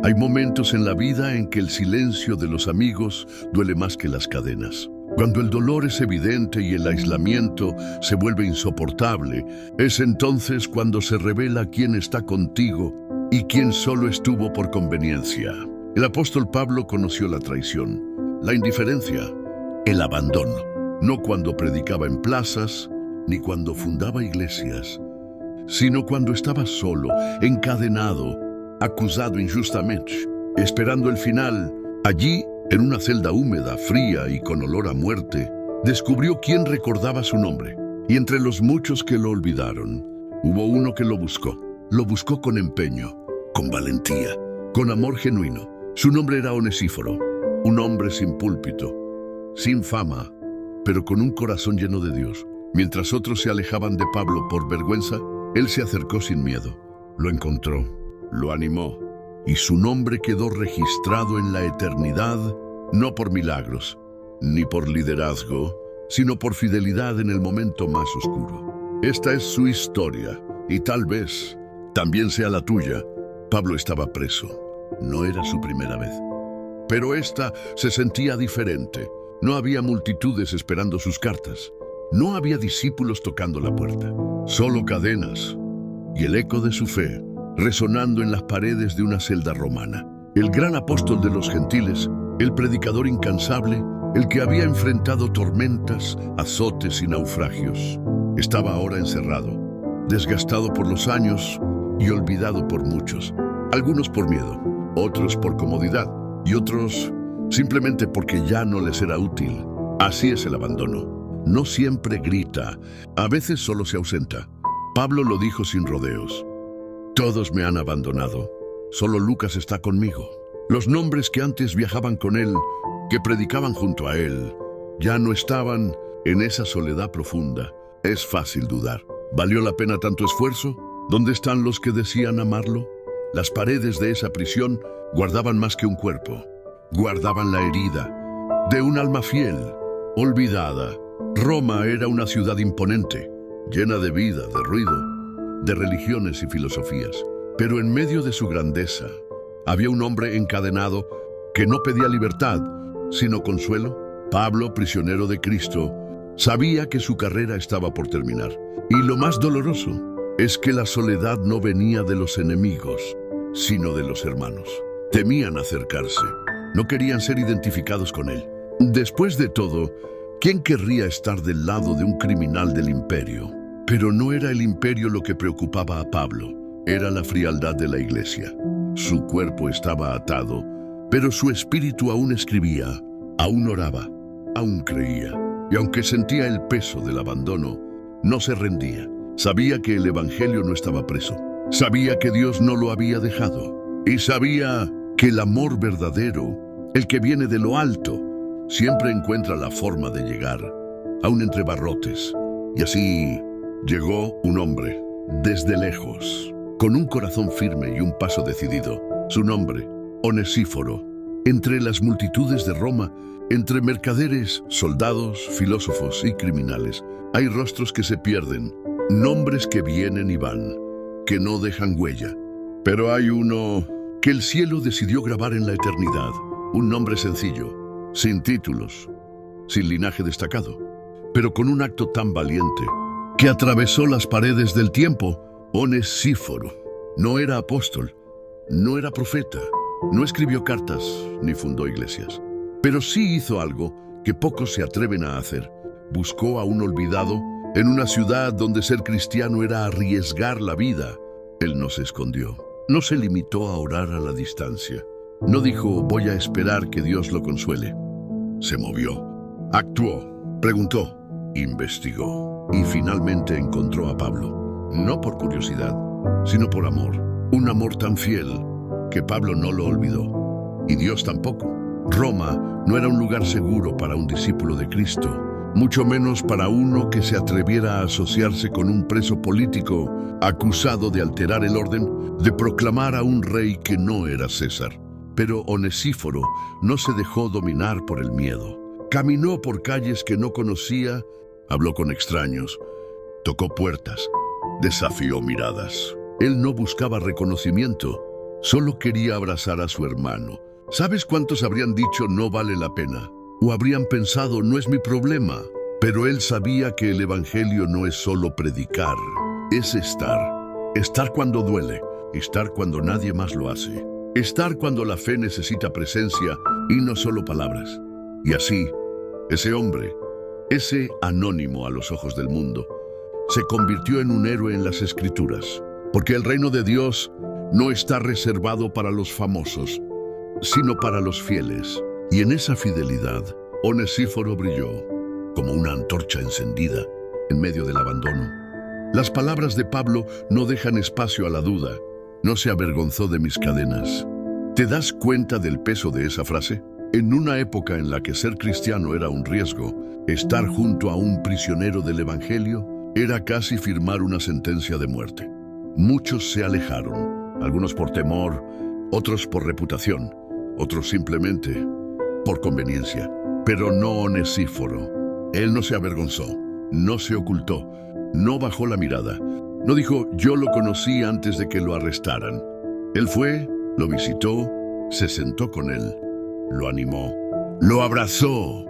Hay momentos en la vida en que el silencio de los amigos duele más que las cadenas. Cuando el dolor es evidente y el aislamiento se vuelve insoportable, es entonces cuando se revela quién está contigo y quién solo estuvo por conveniencia. El apóstol Pablo conoció la traición, la indiferencia, el abandono, no cuando predicaba en plazas ni cuando fundaba iglesias, sino cuando estaba solo, encadenado, acusado injustamente, esperando el final. Allí, en una celda húmeda, fría y con olor a muerte, descubrió quién recordaba su nombre. Y entre los muchos que lo olvidaron, hubo uno que lo buscó con empeño, con valentía, con amor genuino. Su nombre era Onesíforo, un hombre sin púlpito, sin fama, pero con un corazón lleno de Dios. Mientras otros se alejaban de Pablo por vergüenza, él se acercó sin miedo, lo encontró, lo animó, y su nombre quedó registrado en la eternidad, no por milagros, ni por liderazgo, sino por fidelidad en el momento más oscuro. Esta es su historia, y tal vez también sea la tuya. Pablo estaba preso. No era su primera vez. Pero esta se sentía diferente. No había multitudes esperando sus cartas. No había discípulos tocando la puerta. Solo cadenas y el eco de su fe resonando en las paredes de una celda romana. El gran apóstol de los gentiles, el predicador incansable, el que había enfrentado tormentas, azotes y naufragios, estaba ahora encerrado, desgastado por los años y olvidado por muchos. Algunos por miedo, otros por comodidad y otros simplemente porque ya no les era útil. Así es el abandono. No siempre grita, a veces solo se ausenta. Pablo lo dijo sin rodeos. Todos me han abandonado, solo Lucas está conmigo. Los nombres que antes viajaban con él, que predicaban junto a él, ya no estaban en esa soledad profunda. Es fácil dudar. ¿Valió la pena tanto esfuerzo? ¿Dónde están los que decían amarlo? Las paredes de esa prisión guardaban más que un cuerpo. Guardaban la herida de un alma fiel, olvidada. Roma era una ciudad imponente, llena de vida, de ruido, de religiones y filosofías. Pero en medio de su grandeza, había un hombre encadenado que no pedía libertad, sino consuelo. Pablo, prisionero de Cristo, sabía que su carrera estaba por terminar. Y lo más doloroso es que la soledad no venía de los enemigos, sino de los hermanos. Temían acercarse, no querían ser identificados con él. Después de todo, ¿quién querría estar del lado de un criminal del imperio? Pero no era el imperio lo que preocupaba a Pablo, era la frialdad de la iglesia. Su cuerpo estaba atado, pero su espíritu aún escribía, aún oraba, aún creía. Y aunque sentía el peso del abandono, no se rendía. Sabía que el evangelio no estaba preso. Sabía que Dios no lo había dejado. Y sabía que el amor verdadero, el que viene de lo alto, siempre encuentra la forma de llegar, aún entre barrotes. Y así llegó un hombre, desde lejos, con un corazón firme y un paso decidido. Su nombre, Onesíforo. Entre las multitudes de Roma, entre mercaderes, soldados, filósofos y criminales, hay rostros que se pierden, nombres que vienen y van, que no dejan huella. Pero hay uno que el cielo decidió grabar en la eternidad, un nombre sencillo, sin títulos, sin linaje destacado, pero con un acto tan valiente que atravesó las paredes del tiempo. Onesíforo no era apóstol, no era profeta, no escribió cartas ni fundó iglesias, pero sí hizo algo que pocos se atreven a hacer. Buscó a un olvidado en una ciudad donde ser cristiano era arriesgar la vida. Él no se escondió, no se limitó a orar a la distancia. No dijo, voy a esperar que Dios lo consuele. Se movió, actuó, preguntó, investigó y finalmente encontró a Pablo. No por curiosidad, sino por amor. Un amor tan fiel que Pablo no lo olvidó. Y Dios tampoco. Roma no era un lugar seguro para un discípulo de Cristo, mucho menos para uno que se atreviera a asociarse con un preso político acusado de alterar el orden, de proclamar a un rey que no era César. Pero Onesíforo no se dejó dominar por el miedo. Caminó por calles que no conocía, habló con extraños, tocó puertas, desafió miradas. Él no buscaba reconocimiento, Solo quería abrazar a su hermano. ¿Sabes cuántos habrían dicho no vale la pena? O habrían pensado no es mi problema. Pero él sabía que el evangelio no es solo predicar, es estar. Estar cuando duele, estar cuando nadie más lo hace. Estar cuando la fe necesita presencia y no solo palabras. Y así, ese hombre, ese anónimo a los ojos del mundo, se convirtió en un héroe en las Escrituras. Porque el reino de Dios no está reservado para los famosos, sino para los fieles. Y en esa fidelidad, Onesíforo brilló como una antorcha encendida en medio del abandono. Las palabras de Pablo no dejan espacio a la duda. No se avergonzó de mis cadenas. ¿Te das cuenta del peso de esa frase? En una época en la que ser cristiano era un riesgo, estar junto a un prisionero del evangelio era casi firmar una sentencia de muerte. Muchos se alejaron, algunos por temor, otros por reputación, otros simplemente por conveniencia. Pero no Onesíforo. Él no se avergonzó, no se ocultó, no bajó la mirada. No dijo, yo lo conocí antes de que lo arrestaran. Él fue, lo visitó, se sentó con él, lo animó, lo abrazó.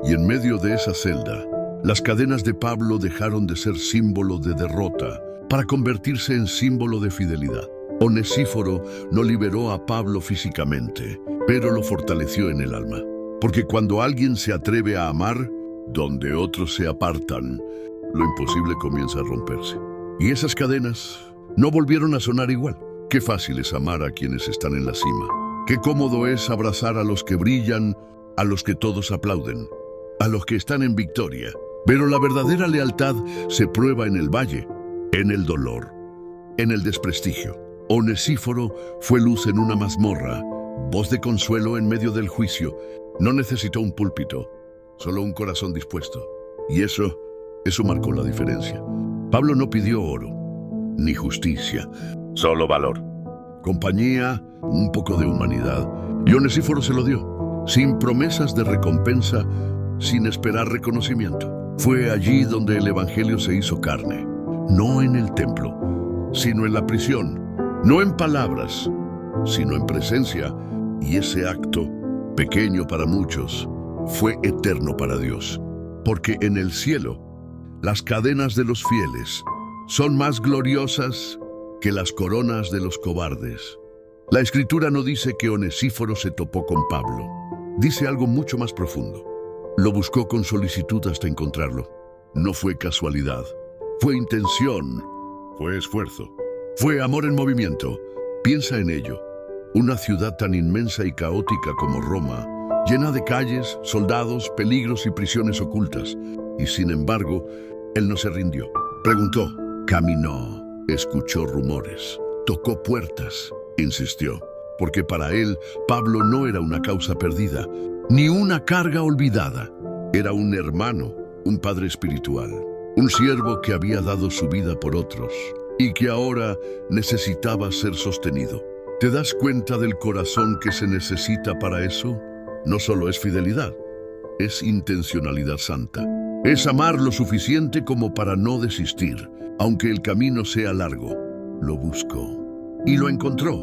Y en medio de esa celda, las cadenas de Pablo dejaron de ser símbolo de derrota para convertirse en símbolo de fidelidad. Onesíforo no liberó a Pablo físicamente, pero lo fortaleció en el alma. Porque cuando alguien se atreve a amar, donde otros se apartan, lo imposible comienza a romperse. Y esas cadenas no volvieron a sonar igual. Qué fácil es amar a quienes están en la cima. Qué cómodo es abrazar a los que brillan, a los que todos aplauden, a los que están en victoria. Pero la verdadera lealtad se prueba en el valle, en el dolor, en el desprestigio. Onesíforo fue luz en una mazmorra, voz de consuelo en medio del juicio. No necesitó un púlpito, solo un corazón dispuesto. Y eso marcó la diferencia. Pablo no pidió oro, ni justicia, solo valor, compañía, un poco de humanidad. Y Onesíforo se lo dio, sin promesas de recompensa, sin esperar reconocimiento. Fue allí donde el evangelio se hizo carne, no en el templo, sino en la prisión, no en palabras, sino en presencia. Y ese acto, pequeño para muchos, fue eterno para Dios, porque en el cielo las cadenas de los fieles son más gloriosas que las coronas de los cobardes. La Escritura no dice que Onesíforo se topó con Pablo, dice algo mucho más profundo. Lo buscó con solicitud hasta encontrarlo. No fue casualidad, fue intención, fue esfuerzo, fue amor en movimiento. Piensa en ello. Una ciudad tan inmensa y caótica como Roma, llena de calles, soldados, peligros y prisiones ocultas. Y sin embargo, él no se rindió. Preguntó, caminó, escuchó rumores, tocó puertas, insistió. Porque para él, Pablo no era una causa perdida, ni una carga olvidada. Era un hermano, un padre espiritual, un siervo que había dado su vida por otros y que ahora necesitaba ser sostenido. ¿Te das cuenta del corazón que se necesita para eso? No solo es fidelidad, es intencionalidad santa. Es amar lo suficiente como para no desistir, aunque el camino sea largo. Lo buscó y lo encontró,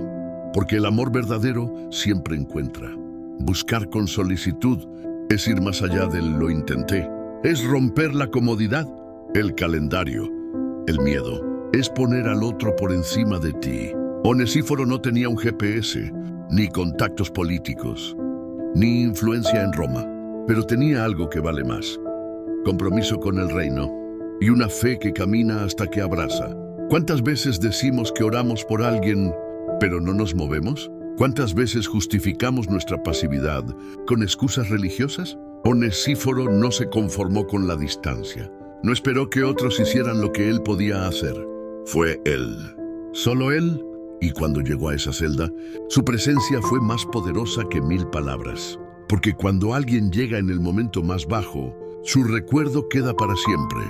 porque el amor verdadero siempre encuentra. Buscar con solicitud es ir más allá del lo intenté, es romper la comodidad, el calendario, el miedo, es poner al otro por encima de ti. Onesíforo no tenía un GPS, ni contactos políticos, ni influencia en Roma, pero tenía algo que vale más: compromiso con el reino y una fe que camina hasta que abraza. ¿Cuántas veces decimos que oramos por alguien, pero no nos movemos? ¿Cuántas veces justificamos nuestra pasividad con excusas religiosas? Onesíforo no se conformó con la distancia. No esperó que otros hicieran lo que él podía hacer. Fue él, solo él. Y cuando llegó a esa celda, su presencia fue más poderosa que 1000 palabras. Porque cuando alguien llega en el momento más bajo, su recuerdo queda para siempre.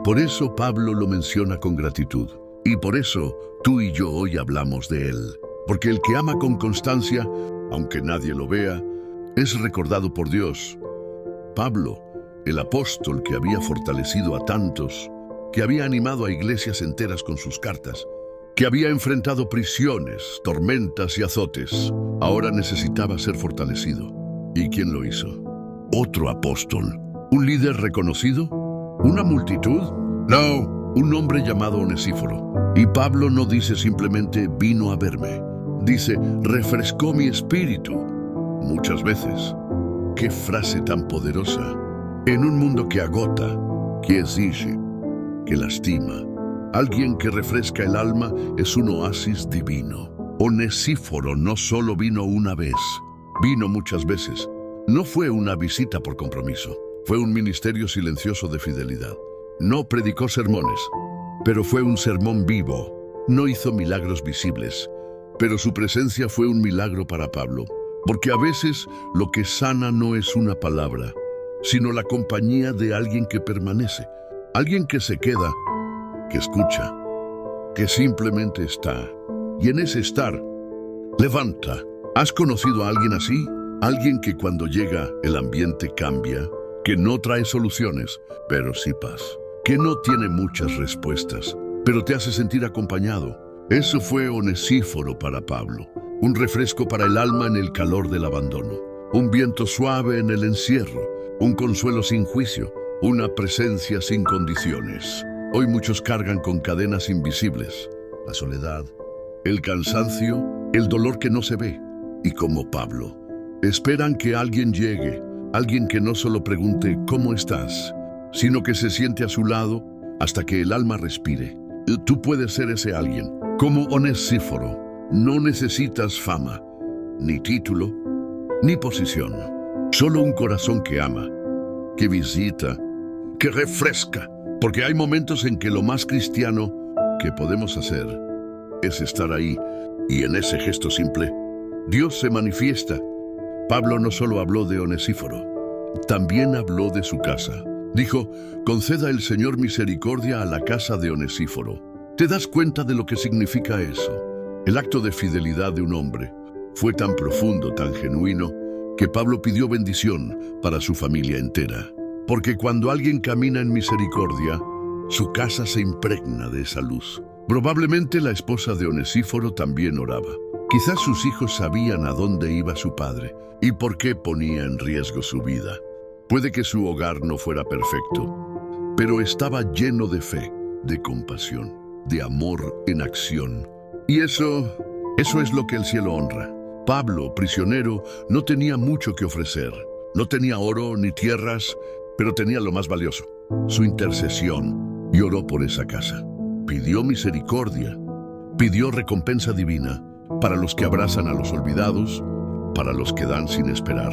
Por eso Pablo lo menciona con gratitud. Y por eso tú y yo hoy hablamos de él. Porque el que ama con constancia, aunque nadie lo vea, es recordado por Dios. Pablo, el apóstol que había fortalecido a tantos, que había animado a iglesias enteras con sus cartas, que había enfrentado prisiones, tormentas y azotes. Ahora necesitaba ser fortalecido. ¿Y quién lo hizo? Otro apóstol. ¿Un líder reconocido? ¿Una multitud? No, un hombre llamado Onesíforo. Y Pablo no dice simplemente vino a verme. Dice, refrescó mi espíritu. Muchas veces. ¡Qué frase tan poderosa! En un mundo que agota, que exige, que lastima, alguien que refresca el alma es un oasis divino. Onesíforo no solo vino una vez, vino muchas veces. No fue una visita por compromiso, fue un ministerio silencioso de fidelidad. No predicó sermones, pero fue un sermón vivo. No hizo milagros visibles, pero su presencia fue un milagro para Pablo. Porque a veces lo que sana no es una palabra, sino la compañía de alguien que permanece, alguien que se queda, que escucha, que simplemente está. Y en ese estar, levanta. ¿Has conocido a alguien así? Alguien que cuando llega el ambiente cambia, que no trae soluciones, pero sí paz, que no tiene muchas respuestas, pero te hace sentir acompañado. Eso fue Onesíforo para Pablo. Un refresco para el alma en el calor del abandono, un viento suave en el encierro, un consuelo sin juicio, una presencia sin condiciones. Hoy muchos cargan con cadenas invisibles, la soledad, el cansancio, el dolor que no se ve. Y como Pablo, esperan que alguien llegue, alguien que no solo pregunte ¿cómo estás?, sino que se siente a su lado hasta que el alma respire. Tú puedes ser ese alguien, como Onesíforo. No necesitas fama, ni título, ni posición. Solo un corazón que ama, que visita, que refresca. Porque hay momentos en que lo más cristiano que podemos hacer es estar ahí. Y en ese gesto simple, Dios se manifiesta. Pablo no solo habló de Onesíforo, también habló de su casa. Dijo, conceda el Señor misericordia a la casa de Onesíforo. ¿Te das cuenta de lo que significa eso? El acto de fidelidad de un hombre fue tan profundo, tan genuino, que Pablo pidió bendición para su familia entera. Porque cuando alguien camina en misericordia, su casa se impregna de esa luz. Probablemente la esposa de Onesíforo también oraba. Quizás sus hijos sabían a dónde iba su padre y por qué ponía en riesgo su vida. Puede que su hogar no fuera perfecto, pero estaba lleno de fe, de compasión, de amor en acción. Y eso es lo que el cielo honra. Pablo, prisionero, no tenía mucho que ofrecer. No tenía oro ni tierras, pero tenía lo más valioso, su intercesión. Y oró por esa casa. Pidió misericordia, pidió recompensa divina para los que abrazan a los olvidados, para los que dan sin esperar.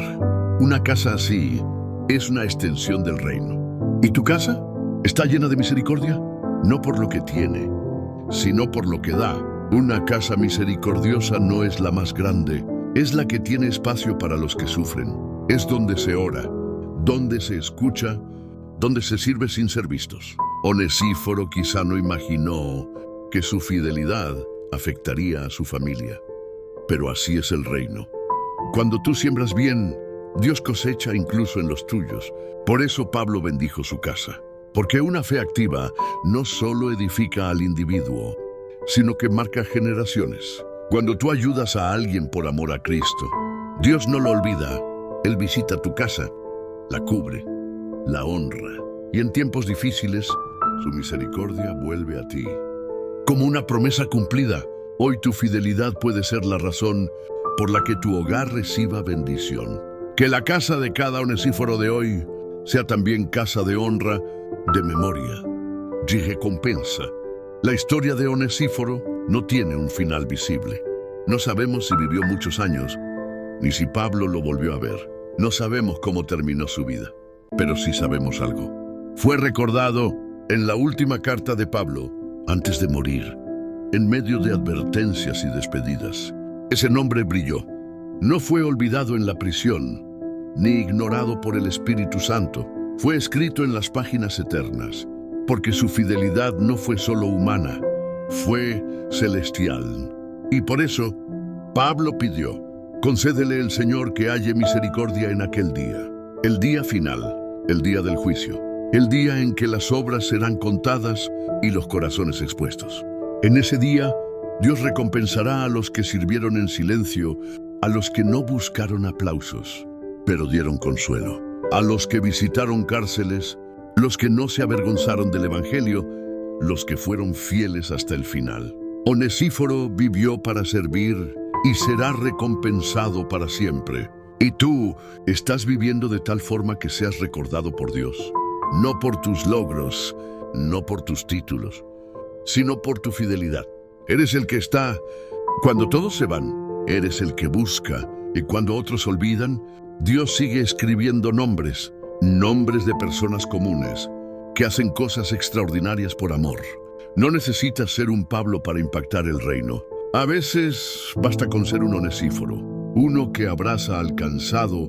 Una casa así es una extensión del reino. ¿Y tu casa? ¿Está llena de misericordia? No por lo que tiene, sino por lo que da. Una casa misericordiosa no es la más grande, es la que tiene espacio para los que sufren. Es donde se ora, donde se escucha, donde se sirve sin ser vistos. Onesíforo quizá no imaginó que su fidelidad afectaría a su familia. Pero así es el reino. Cuando tú siembras bien, Dios cosecha incluso en los tuyos. Por eso Pablo bendijo su casa. Porque una fe activa no solo edifica al individuo, sino que marca generaciones. Cuando tú ayudas a alguien por amor a Cristo, Dios no lo olvida. Él visita tu casa, la cubre, la honra. Y en tiempos difíciles, su misericordia vuelve a ti. Como una promesa cumplida, hoy tu fidelidad puede ser la razón por la que tu hogar reciba bendición. Que la casa de cada Onesíforo de hoy sea también casa de honra, de memoria, de recompensa. La historia de Onesíforo no tiene un final visible. No sabemos si vivió muchos años, ni si Pablo lo volvió a ver. No sabemos cómo terminó su vida, pero sí sabemos algo. Fue recordado en la última carta de Pablo, antes de morir, en medio de advertencias y despedidas. Ese nombre brilló. No fue olvidado en la prisión, ni ignorado por el Espíritu Santo. Fue escrito en las páginas eternas, porque su fidelidad no fue solo humana, fue celestial. Y por eso, Pablo pidió, concédele el Señor que halle misericordia en aquel día, el día final, el día del juicio, el día en que las obras serán contadas y los corazones expuestos. En ese día, Dios recompensará a los que sirvieron en silencio, a los que no buscaron aplausos, pero dieron consuelo, a los que visitaron cárceles, los que no se avergonzaron del Evangelio, los que fueron fieles hasta el final. Onesíforo vivió para servir y será recompensado para siempre. Y tú estás viviendo de tal forma que seas recordado por Dios, no por tus logros, no por tus títulos, sino por tu fidelidad. Eres el que está cuando todos se van, eres el que busca, y cuando otros olvidan, Dios sigue escribiendo nombres de personas comunes que hacen cosas extraordinarias por amor. No necesitas ser un Pablo para impactar el reino. A veces basta con ser un Onesíforo, uno que abraza al cansado,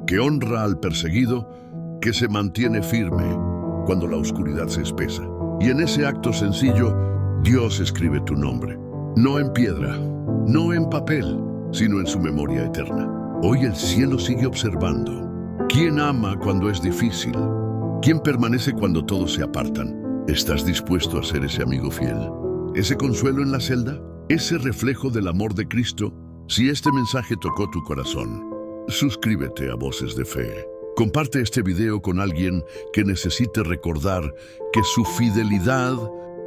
que honra al perseguido, que se mantiene firme cuando la oscuridad se espesa. Y en ese acto sencillo, Dios escribe tu nombre, no en piedra, no en papel, sino en su memoria eterna. Hoy el cielo sigue observando. ¿Quién ama cuando es difícil? ¿Quién permanece cuando todos se apartan? ¿Estás dispuesto a ser ese amigo fiel? ¿Ese consuelo en la celda? ¿Ese reflejo del amor de Cristo? Si este mensaje tocó tu corazón, suscríbete a Voces de Fe. Comparte este video con alguien que necesite recordar que su fidelidad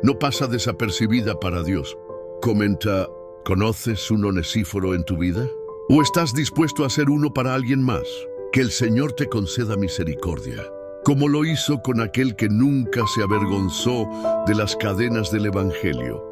no pasa desapercibida para Dios. Comenta, ¿conoces un Onesíforo en tu vida? ¿O estás dispuesto a ser uno para alguien más? Que el Señor te conceda misericordia, como lo hizo con aquel que nunca se avergonzó de las cadenas del Evangelio,